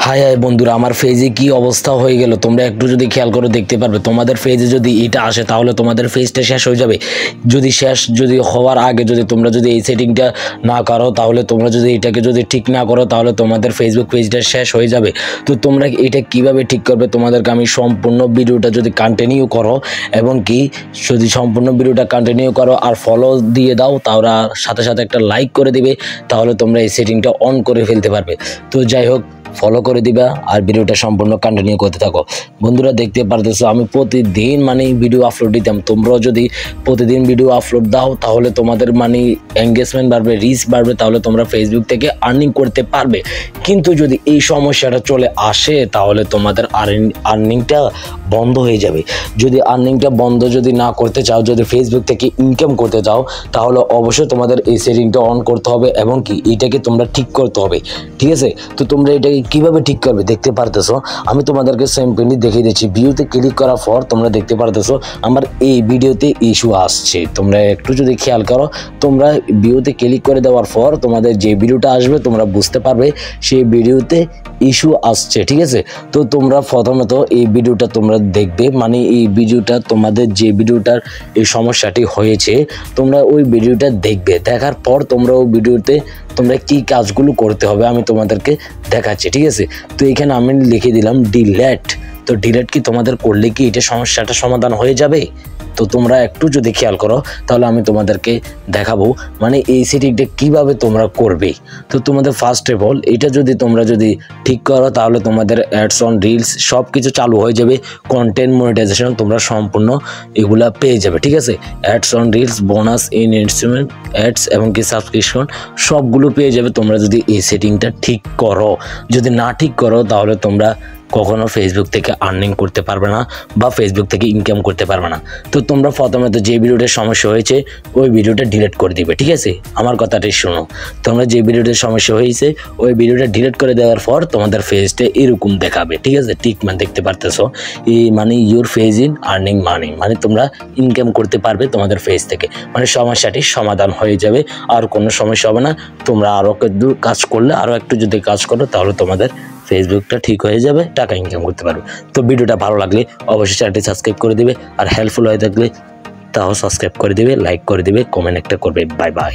High high বন্ধুরা, আমার পেজে কি অবস্থা হয়ে গেল তোমরা একটু যদি খেয়াল করে দেখতে পারবে। তোমাদের পেজে যদি এটা আসে তাহলে তোমাদের পেজটা শেষ হয়ে যাবে। যদি হওয়ার আগে যদি তোমরা যদি এই সেটিংটা না করো, তাহলে তোমরা যদি এটাকে যদি ঠিক না করো, তাহলে তোমাদের ফেসবুক পেজটা শেষ হয়ে যাবে। তো তোমরা এটা কিভাবে ঠিক করবে তোমাদেরকে আমি সম্পূর্ণ ভিডিওটা যদি কন্টিনিউ করো এবং কি যদি সম্পূর্ণ ভিডিওটা কন্টিনিউ করো আর ফলো দিয়ে দাও, তাহলে সাথে সাথে একটা লাইক করে দিবে, তাহলে তোমরা এই সেটিংটা অন করে ফেলতে পারবে। তো যাই হোক, ফলো করে দিবা আর ভিডিওটা সম্পূর্ণ কন্টিনিউ করতে থাকো। বন্ধুরা দেখতে পারতেছো আমি প্রতিদিন ভিডিও আপলোড দিতাম। তোমরাও যদি প্রতিদিন ভিডিও আপলোড দাও তাহলে তোমাদের এঙ্গেজমেন্ট বাড়বে, রিচ বাড়বে, তাহলে তোমরা ফেসবুক থেকে আর্নিং করতে পারবে। কিন্তু যদি এই সমস্যাটা চলে আসে তাহলে তোমাদের আর্নিংটা বন্ধ হয়ে যাবে। যদি আর্নিংটা বন্ধ যদি না করতে চাও, যদি ফেসবুক থেকে ইনকাম করতে চাও, তাহলে অবশ্যই তোমাদের এই সেটিংটা অন করতে হবে এবং কি এটাকে তোমরা ঠিক করতে হবে। ঠিক আছে, তো তোমরা এটাকে কিভাবে ঠিক করবে দেখতে পারতেছো। আমি তোমাদেরকে সিম্পলি দেখিয়ে দিচ্ছি। ভিডিওতে ক্লিক করার পর তোমরা দেখতে পারতেছো আমার এই ভিডিওতে ইস্যু আসছে। তোমরা একটু যদি খেয়াল করো, তোমরা ভিডিওতে ক্লিক করে দেওয়ার পর তোমাদের যে ভিডিওটা আসবে তোমরা বুঝতে পারবে সেই ভিডিওতে ইস্যু আসছে। ঠিক আছে, তো তোমরা প্রথমত এই ভিডিওটা তোমরা দেখবে, এই ভিডিওটা তোমাদের যে ভিডিওটার এই সমস্যাটি হয়েছে তোমরা ওই ভিডিওটা দেখবে। দেখার পর তোমরা ওই ভিডিওতে তোমরা কি কাজগুলো করতে হবে আমি তোমাদেরকে দেখাচ্ছি। ঠিক আছে, তো এখানে আমি লিখে দিলাম ডিলেট। তো ডিলেট কি তোমাদের করলে কি এটা সমস্যাটা সমাধান হয়ে যাবে? তো তোমরা একটু যদি খেয়াল করো তাহলে আমি তোমাদেরকে দেখাবো এই সেটিংটা কিভাবে তোমরা করবে। তো তোমাদের ফার্স্ট অফ অল এটা যদি তোমরা ঠিক করো তাহলে তোমাদের অ্যাডস অন রিলস সব কিছু চালু হয়ে যাবে। কন্টেন্ট মনিটাইজেশন তোমরা সম্পূর্ণ এগুলা পেয়ে যাবে। ঠিক আছে, ads on reels, bonus, investment, ads এবং কি সাবস্ক্রিপশন সবগুলো পেয়ে যাবে তোমরা যদি এই সেটিংটা ঠিক করো। যদি না ঠিক করো তাহলে তোমরা কখনো ফেসবুক থেকে আর্নিং করতে পারবে না বা ফেসবুক থেকে ইনকাম করতে পারবে না। তো তোমরা প্রথমে তো যে ভিডিওটার সমস্যা হয়েছে ওই ভিডিওটা ডিলিট করে দিবে। ঠিক আছে, আমার কথাটাই শোনো। তোমরা যে ভিডিওটার সমস্যা হয়েছে ওই ভিডিওটা ডিলিট করে দেওয়ার পর তোমাদের ফেজটা এরকম দেখাবে। ঠিক আছে, ঠিক দেখতে পারতেছো এই your phase in earning money, তোমরা ইনকাম করতে পারবে তোমাদের ফেজ থেকে। সমস্যাটি সমাধান হয়ে যাবে, আর কোনো সমস্যা হবে না। তোমরা আরও একটু কাজ করলে, আরও একটু যদি কাজ করো তাহলে তোমাদের ফেসবুকটা ঠিক হয়ে যাবে, টাকা ইনকাম করতে পারবে। তো ভিডিওটা ভালো লাগলে অবশ্যই চ্যানেলটি সাবস্ক্রাইব করে দিবে, আর হেল্পফুল হয়ে থাকলে তাও সাবস্ক্রাইব করে দিবে, লাইক করে দিবে, কমেন্ট একটা করবে। Bye bye.